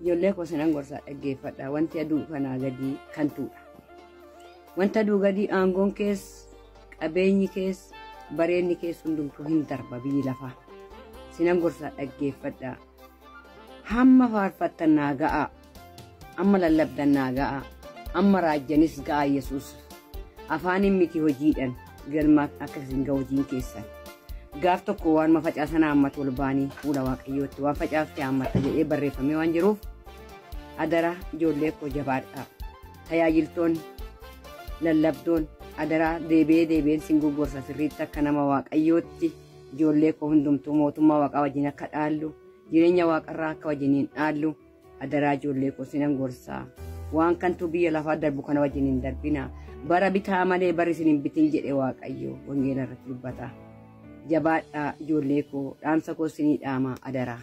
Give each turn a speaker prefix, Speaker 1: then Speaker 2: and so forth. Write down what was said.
Speaker 1: ijoollee koo sinan gorsaa dhaggeeffadha. Wanti aduu kanaa gadii kan tuudha. Wanta aduu gadii aangoon kees qabeenyi kees bareenni kees hundumtuu hin darba biyyi lafaa. Sinan gorsaa dhaggeeffadha. Hamma faarfattan naa ga'a. Amma lallabdan naa ga'a. Amma raajjanis ga'a Yesuus. Afaanin miti hojiidhan galmaa akkasiin ga'a hojiin keessan. Gaaf tokko waan mafacaasan hammatu ol baanii fuula Waaqayyootti waan facaafte hammata jedhee barreeffamee waan jiruuf adara ijoollee koo jabaadhaa. Tajaajiltoonni lallabdoon adara deebi'een sin goggorsa sirriitti akka nama Waaqayyootti ijoollee koo hundumtuu mootummaa Waaqaa wajjin akka dhaallu jireenya Waaqarraa akka wajjiniin dhaallu adara ijoollee koo sinan gorsaa. Waan kantu biyya lafaa darbu kana wajjin hin darbina. Bara bitaa malee bari isin hin bitin jedhe Waaqayyo wangeela irratti dubbata. Jabaadhaa ijoollee koo dhaamsa koo isinii dhaama adara.